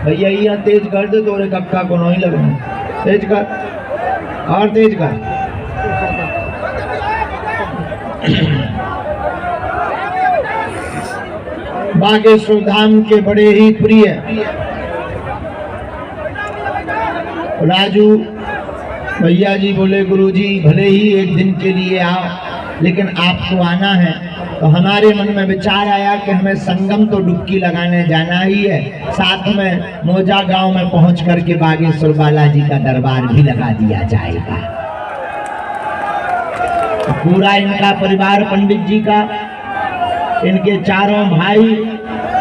भैया यहाँ तेज कर दे तो कक्का को नहीं लगना। तेज कर और तेज कर। बागेश्वर धाम के बड़े ही प्रिय राजू भैया जी बोले गुरुजी भले ही एक दिन के लिए आओ, लेकिन आपको आना है। तो हमारे मन में विचार आया कि हमें संगम तो डुबकी लगाने जाना ही है, साथ में मोजा गांव में पहुंच करके बागेश्वर बालाजी का दरबार भी लगा दिया जाएगा। तो पूरा इनका परिवार पंडित जी का, इनके चारों भाई,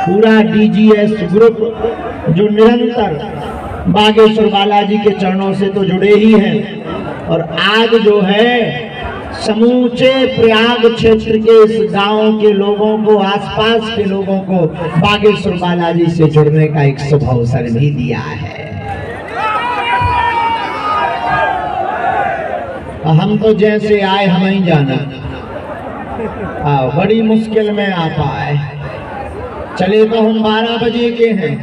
पूरा डीजीएस ग्रुप जो निरंतर बागेश्वर बालाजी के चरणों से तो जुड़े ही हैं, और आज जो है समूचे प्रयाग क्षेत्र के इस गांव के लोगों को, आसपास के लोगों को बागेश्वर बालाजी से जुड़ने का एक शुभ अवसर भी दिया है। हम तो जैसे आए हमें ही जाना, बड़ी मुश्किल में आ पाए। चले तो हम 12 बजे के हैं,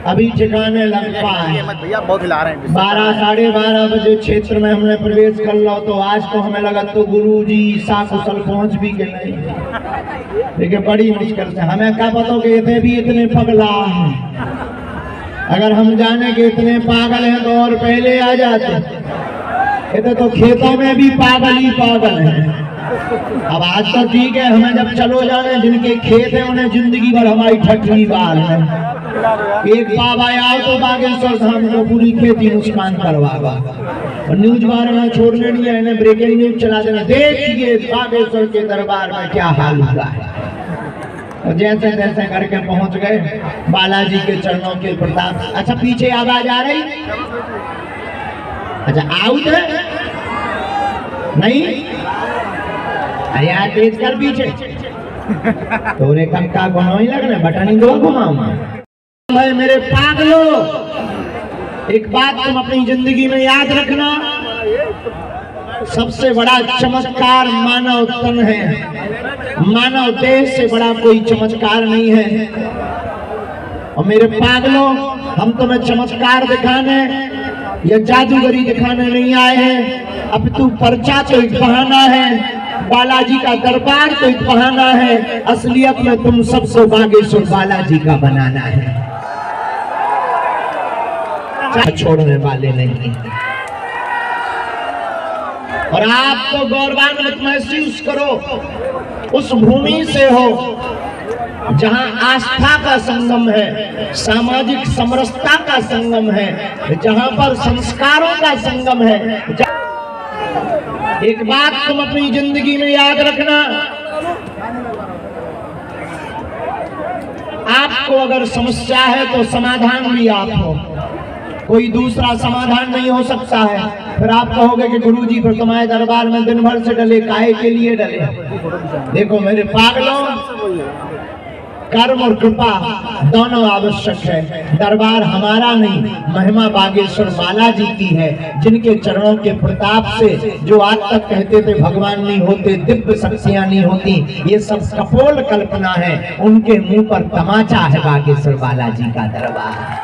अभी ठिकाने लग पाए। भैया बहुत हिला रहे हैं। 12 साढ़े 12 बजे क्षेत्र में हमने प्रवेश कर लो, तो आज तो हमें लगा तो गुरुजी साकुशल पहुंच भी के नहीं, लेकिन बड़ी मुश्किल से। हमें क्या पता कि ये भी इतने पगला हैं, अगर हम जाने के इतने पागल हैं तो और पहले आ जाते। ये तो खेतों में भी पागल ही पागल हैं। अब आज तो ठीक है, हमें जब चलो जाने, जिनके खेत है उन्हें जिंदगी भर हमारी ठटरी बाल है। एक बाबा आओ तो बागेश्वर धाम को पूरी खेती नुकसान करवागा, और न्यूज वाले में छोड़ने नहीं है, इन्हें ब्रेकिंग न्यूज चला देना, देखिए बागेश्वर के दरबार में क्या हाल हुआ है। और जैसे तैसे करके पहुंच गए बालाजी के चरणों के प्रताप। अच्छा पीछे आवाज आ रही? अच्छा आउट है नहीं? अरे यार तेज कर पीछे, तोरे कक्का को नहीं लगना, बटन दो घुमाऊं भाई। मेरे पागलों, एक बात तुम अपनी जिंदगी में याद रखना, सबसे बड़ा चमत्कार मानव तन है, मानव देह से बड़ा कोई चमत्कार नहीं है। और मेरे पागलों, हम तुम्हें चमत्कार दिखाने या जादूगरी दिखाने नहीं आए हैं। अब तू पर्चा तो एक बहाना है, बालाजी का दरबार तो एक बहाना है, असलियत में तुम सबको बागेश्वर बालाजी का बनाना है, छोड़ने वाले नहीं। और आप तो गौरवान्वित महसूस करो, उस भूमि से हो जहां आस्था का संगम है, सामाजिक समरसता का संगम है, जहां पर संस्कारों का संगम है। एक बात तुम अपनी जिंदगी में याद रखना, आपको अगर समस्या है तो समाधान भी आप हो, कोई दूसरा समाधान नहीं हो सकता है। फिर आप कहोगे कि गुरुजी फिर तुम्हारे दरबार में दिन भर से डले, काहे के लिए डले? देखो मेरे पागलों, कर्म और कृपा दोनों आवश्यक है। दरबार हमारा नहीं, महिमा बागेश्वर बालाजी की है, जिनके चरणों के प्रताप से जो आज तक कहते थे भगवान नहीं होते, दिव्य शक्तियां नहीं होती, ये सब कपोल कल्पना है, उनके मुंह पर तमाचा है बागेश्वर बालाजी का दरबार।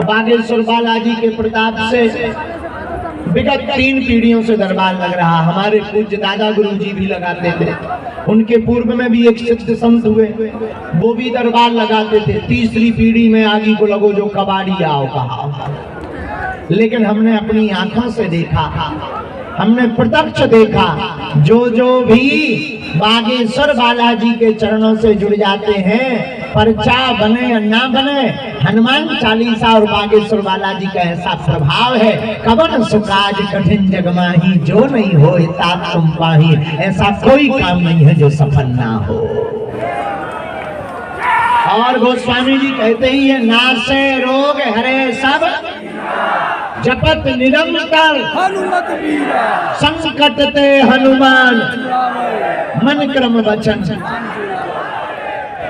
बागेश्वर बालाजी के प्रताप से विगत 3 पीढ़ियों से दरबार लग रहा। हमारे पूज्य दादा गुरुजी भी लगाते थे, उनके पूर्व में भी एक सिद्ध संत हुए, वो भी दरबार लगाते थे। 3री पीढ़ी में आगे को लगो जो कबाड़ी आओ कहा। लेकिन हमने अपनी आंखों से देखा, हमने प्रत्यक्ष देखा, जो भी बागेश्वर बालाजी के चरणों से जुड़ जाते हैं, पर्चा बने या ना बने, हनुमान चालीसा और बागेश्वर बालाजी का ऐसा प्रभाव है। कवन सुकाज कठिन जगमाही, जो नहीं हो तात तुम पाही, ऐसा कोई काम नहीं है जो सफल ना हो। और गोस्वामी जी कहते ही है, नासे रोग हरे सब जपत निरंतर हनुमत वीरा, संकट ते हनुमान मन क्रम वचन।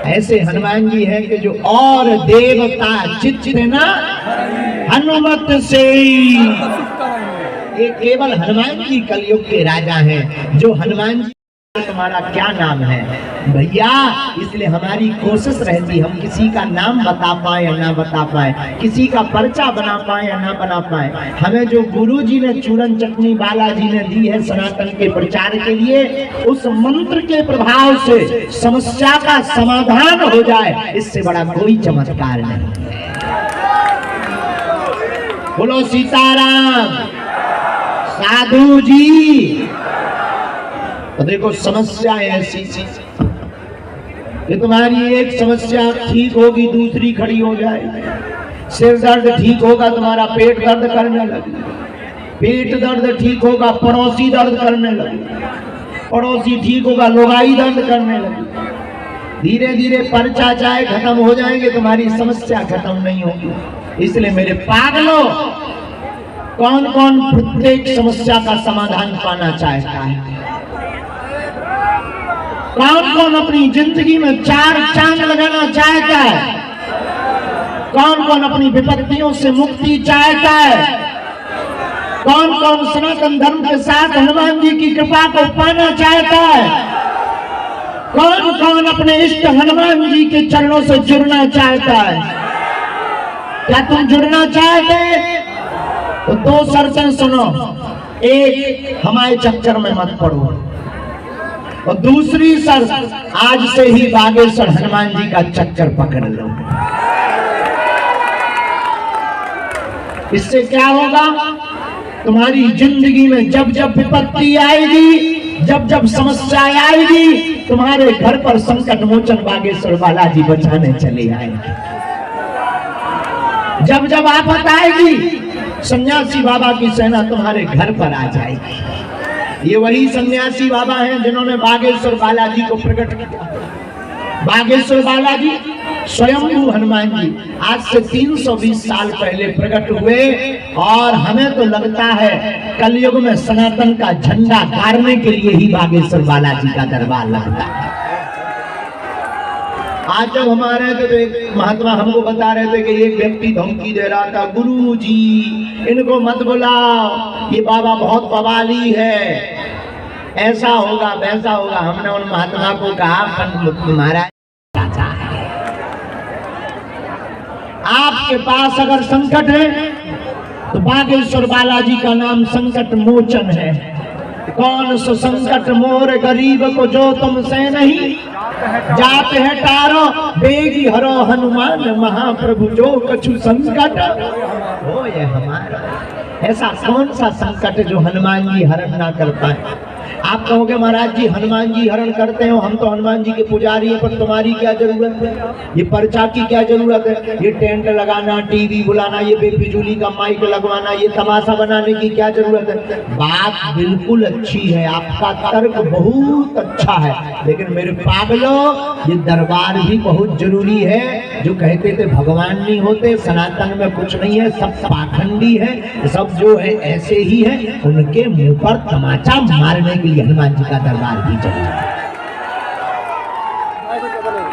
ऐसे हनुमान जी हैं कि जो और देवता चित्त ना हनुमत से, ये केवल हनुमान जी कलयुग के राजा हैं, जो हनुमान जी तुम्हारा क्या नाम है भैया। इसलिए हमारी कोशिश रहती हम किसी का नाम बता पाए या ना बता पाए, किसी का पर्चा बना पाए या ना बना पाए। हमें जो गुरु जी ने चूरन चटनी बालाजी ने दी है सनातन के प्रचार के लिए, उस मंत्र के प्रभाव से समस्या का समाधान हो जाए, इससे बड़ा कोई चमत्कार नहीं। बोलो सीताराम। साधु जी तो देखो समस्या ऐसी, ये तुम्हारी एक समस्या ठीक होगी दूसरी खड़ी हो जाएगी। सिर दर्द ठीक होगा तुम्हारा पेट दर्द करने लगे, पेट दर्द ठीक होगा पड़ोसी दर्द करने लगे, पड़ोसी ठीक होगा लोगाई दर्द करने लगे। धीरे धीरे पर्चा चाहे खत्म हो जाएंगे, तुम्हारी समस्या खत्म नहीं होगी। इसलिए मेरे पागलों, कौन कौन प्रत्येक समस्या का समाधान पाना चाहता है? कौन कौन अपनी जिंदगी में चार चांद लगाना चाहता है? कौन कौन अपनी विपत्तियों से मुक्ति चाहता है? कौन कौन सनातन धर्म के साथ हनुमान जी की कृपा को पाना चाहता है? कौन कौन अपने इष्ट हनुमान जी के चरणों से जुड़ना चाहता है? क्या तुम जुड़ना चाहते? तो दो शर्तें सुनो। एक, हमारे चक्कर में मत पड़ो, और दूसरी शर्त, आज से ही बागेश्वर हनुमान जी का चक्कर पकड़ लो। इससे क्या होगा? तुम्हारी जिंदगी में जब जब विपत्ति आएगी, जब जब समस्या आएगी, तुम्हारे घर पर संकट मोचन बागेश्वर बालाजी बचाने चले आएंगे। जब जब आफत आएगी, सन्यासी बाबा की सेना तुम्हारे घर पर आ जाएगी। ये वही सन्यासी बाबा हैं जिन्होंने बागेश्वर बालाजी को प्रकट किया। बागेश्वर बालाजी स्वयंभू हनुमान जी आज से 320 साल पहले प्रकट हुए, और हमें तो लगता है कलयुग में सनातन का झंडा गाड़ने के लिए ही बागेश्वर बालाजी का दरबार लगता है। आज जब हम आ रहे थे तो एक महात्मा हमको बता रहे थे कि एक व्यक्ति धमकी दे रहा था, गुरु जी इनको मत बुलाओ, ये बाबा बहुत बवाली है, ऐसा होगा वैसा होगा। हमने उन महात्मा को कहा, महाराज आपके पास अगर संकट है तो बागेश्वर बालाजी का नाम संकट मोचन है। कौन सो संकट मोर गरीब को जो तुमसे नहीं, जाते हैं टारो बेगी हरो हनुमान महाप्रभु जो कछु संकट हो ये हमारा। ऐसा कौन सा संकट जो हनुमान जी हरण ना कर पाए? आप कहोगे महाराज जी हनुमान जी हरण करते हो, हम तो हनुमान जी के पुजारी हैं, पर तुम्हारी क्या जरूरत है? ये पर्चा की क्या जरूरत है? ये टेंट लगाना, टीवी बुलाना, ये बेफिजूली का माइक लगवाना, ये तमाशा बनाने की क्या जरूरत है? बात बिल्कुल अच्छी है, आपका तर्क बहुत अच्छा है, लेकिन मेरे पागलों, ये दरबार भी बहुत जरूरी है। जो कहते थे भगवान नहीं होते, सनातन में कुछ नहीं है, सब पाखंडी है, सब जो है ऐसे ही है, उनके मुंह पर तमाचा मारने के लिए हनुमान जी का दरबार भी जरूरी है।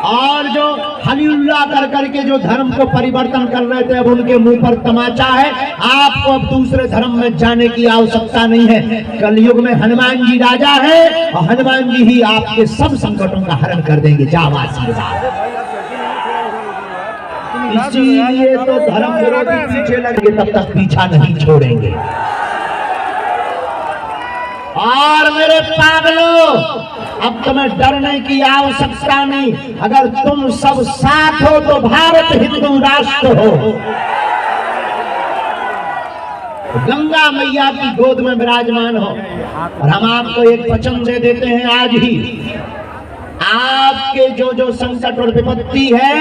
और जो हलीउल्लाह कर करके जो धर्म को परिवर्तन कर रहे थे, अब उनके मुंह पर तमाचा है। आपको अब दूसरे धर्म में जाने की आवश्यकता नहीं है। कलयुग में हनुमान जी राजा है, और हनुमान जी ही आपके सब संकटों का हरण कर देंगे। जावासी इसीलिए तो धर्म विरोधी पीछे लगे, तब तक पीछा नहीं छोड़ेंगे। और मेरे पागलों, अब तुम्हें डरने की आवश्यकता नहीं। अगर तुम सब साथ हो तो भारत हिंदू राष्ट्र हो। गंगा मैया की गोद में विराजमान हो, और हम आपको एक वचन दे देते हैं आज ही, आपके जो जो संकट और विपत्ति है,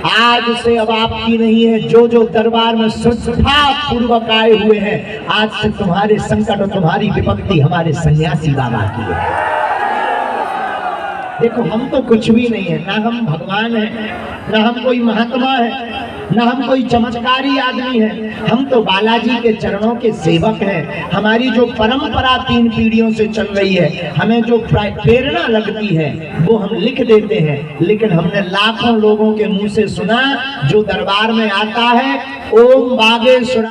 आज से अब आपकी नहीं है। जो जो दरबार में श्रद्धा पूर्वक आए हुए हैं, आज से तुम्हारे संकट और तुम्हारी विपत्ति हमारे सन्यासी बाबा की है। देखो हम तो कुछ भी नहीं है, ना हम भगवान हैं, ना हम कोई महात्मा है, ना हम कोई चमत्कारी आदमी है। हम तो बालाजी के चरणों के सेवक हैं। हमारी जो परंपरा 3 पीढ़ियों से चल रही है, हमें जो प्रेरणा लगती है वो हम लिख देते हैं। लेकिन हमने लाखों लोगों के मुंह से सुना, जो दरबार में आता है ओम बागेश्वर